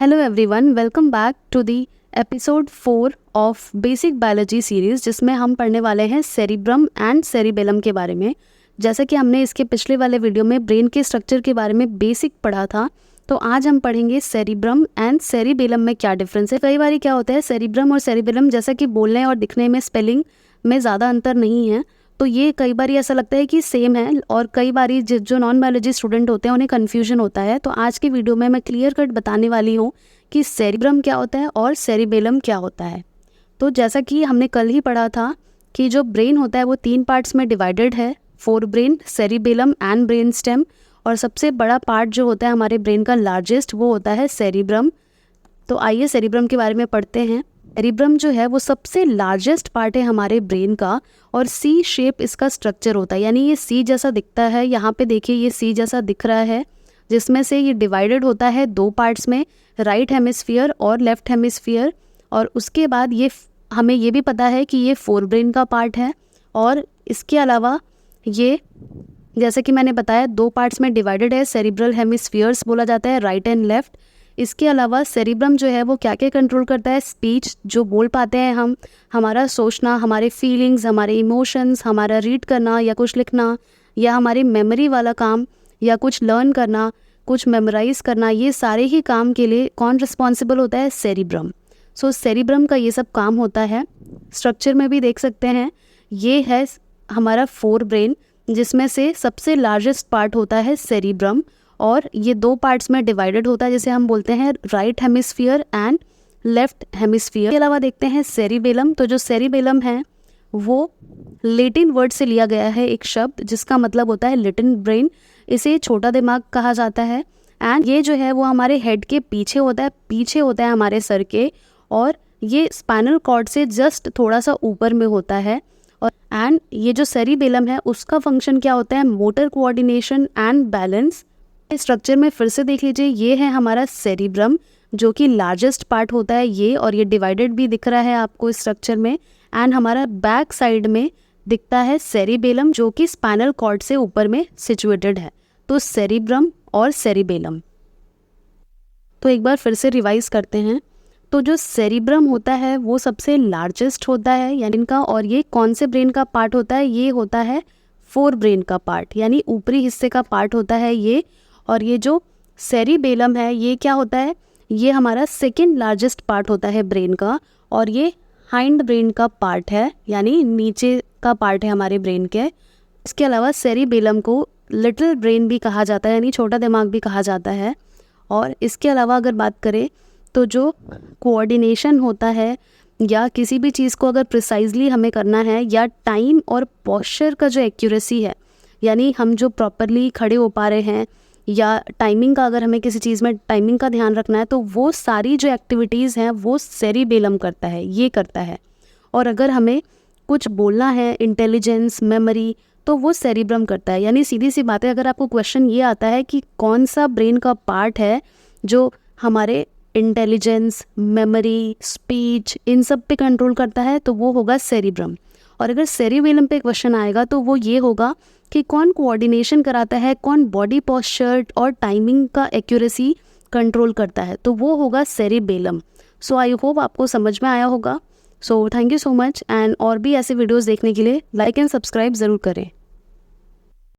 Hello everyone, welcome back to the episode 4 of basic biology series, जिसमें हम पढ़ने वाले हैं सेरिब्रम एंड सेरिबेलम के बारे में। जैसा कि हमने इसके पिछले वाले वीडियो में ब्रेन के स्ट्रक्चर के बारे में बेसिक पढ़ा था, तो आज हम पढ़ेंगे सेरिब्रम एंड सेरिबेलम में क्या डिफरेंस है। कई बार क्या होता है, सेरिब्रम और सेरिबेलम जैसा कि बोलने और दिखने में, स्पेलिंग में ज़्यादा अंतर नहीं है, तो ये कई बार ऐसा लगता है कि सेम है, और कई बार जो नॉन बायोलॉजी स्टूडेंट होते हैं उन्हें कन्फ्यूजन होता है। तो आज की वीडियो में मैं क्लियर कट बताने वाली हूँ कि सेरिब्रम क्या होता है और सेरिबेलम क्या होता है। तो जैसा कि हमने कल ही पढ़ा था कि जो ब्रेन होता है वो 3 पार्ट्स में डिवाइडेड है, fore brain, cerebellum and brain stem, और सबसे बड़ा पार्ट जो होता है हमारे ब्रेन का लार्जेस्ट, वो होता है सेरिब्रम। तो आइए सेरिब्रम के बारे में पढ़ते हैं। सेरिब्रम जो है वो सबसे लार्जेस्ट पार्ट है हमारे ब्रेन का, और सी शेप इसका स्ट्रक्चर होता है, यानी ये सी जैसा दिखता है। यहाँ पे देखिए ये सी जैसा दिख रहा है, जिसमें से ये डिवाइडेड होता है 2 पार्ट्स में, राइट हेमिस्फीयर और लेफ्ट हेमिस्फीयर। और उसके बाद ये हमें ये भी पता है कि ये फोर ब्रेन का पार्ट है, और इसके अलावा ये जैसे कि मैंने बताया 2 पार्ट्स में डिवाइडेड है, सेरिब्रल हेमिस्फीयर्स बोला जाता है, राइट एंड लेफ्ट। इसके अलावा सेरिब्रम जो है वो क्या क्या कंट्रोल करता है, स्पीच, जो बोल पाते हैं हम, हमारा सोचना, हमारे फीलिंग्स, हमारे इमोशंस, हमारा रीड करना या कुछ लिखना, या हमारी मेमोरी वाला काम, या कुछ लर्न करना, कुछ मेमोराइज करना, ये सारे ही काम के लिए कौन रिस्पॉन्सिबल होता है, सेरिब्रम। सो सेरिब्रम का ये सब काम होता है। स्ट्रक्चर में भी देख सकते हैं, ये है हमारा फोर ब्रेन, जिसमें से सबसे लार्जेस्ट पार्ट होता है सेरिब्रम, और ये 2 पार्ट्स में डिवाइडेड होता है, जिसे हम बोलते हैं right hemisphere and left hemisphere. के अलावा देखते हैं सेरिबेलम। तो जो सेरिबेलम है वो लैटिन वर्ड से लिया गया है एक शब्द, जिसका मतलब होता है लिटिल ब्रेन। इसे छोटा दिमाग कहा जाता है, एंड ये जो है वो हमारे हेड के पीछे होता है हमारे सर के, और ये स्पाइनल कॉर्ड से जस्ट थोड़ा सा ऊपर में होता है। और एंड ये जो सेरिबेलम है उसका फंक्शन क्या होता है, motor coordination and balance. Structure में फिर से देख लीजिए, ये है हमारा सेरिब्रम, जो कि लार्जेस्ट पार्ट होता है ये, और ये डिवाइडेड भी दिख रहा है आपको इस स्ट्रक्चर में। एंड हमारा बैक साइड में दिखता है सेरिबेलम, जो कि स्पाइनल कॉर्ड से ऊपर में सिचुएटेड है। तो सेरिब्रम और सेरिबेलम, तो एक बार फिर से रिवाइज करते हैं। तो जो सेरिब्रम होता है वो सबसे लार्जेस्ट होता है यानी इनका, और ये कौन से ब्रेन का पार्ट होता है, ये होता है फोर ब्रेन का पार्ट, यानी ऊपरी हिस्से का पार्ट होता है ये। और ये जो सेरिबेलम है ये क्या होता है, ये हमारा सेकंड लार्जेस्ट पार्ट होता है ब्रेन का, और ये हाइंड ब्रेन का पार्ट है, यानी नीचे का पार्ट है हमारे ब्रेन के। इसके अलावा सेरिबेलम को लिटिल ब्रेन भी कहा जाता है, यानी छोटा दिमाग भी कहा जाता है। और इसके अलावा अगर बात करें तो जो कोऑर्डिनेशन होता है, या किसी भी चीज़ को अगर प्रिसाइजली हमें करना है, या टाइम और पोस्चर का जो एक्यूरेसी है, यानी हम जो प्रॉपरली खड़े हो पा रहे हैं, या टाइमिंग का, अगर हमें किसी चीज़ में टाइमिंग का ध्यान रखना है, तो वो सारी जो एक्टिविटीज़ हैं वो सेरिबेलम करता है, ये करता है। और अगर हमें कुछ बोलना है, इंटेलिजेंस, मेमोरी, तो वो सेरिब्रम करता है। यानी सीधी सी बात है, अगर आपको क्वेश्चन ये आता है कि कौन सा ब्रेन का पार्ट है जो हमारे इंटेलिजेंस, मेमोरी, स्पीच, इन सब पे कंट्रोल करता है, तो वो होगा सेरिब्रम। और अगर सेरिबेलम पे क्वेश्चन आएगा तो वो ये होगा कि कौन कोऑर्डिनेशन कराता है, कौन बॉडी पोस्चर और टाइमिंग का एक्यूरेसी कंट्रोल करता है, तो वो होगा सेरिबेलम। सो आई होप आपको समझ में आया होगा। So thank you so much, and और भी ऐसे वीडियोस देखने के लिए लाइक एंड सब्सक्राइब ज़रूर करें।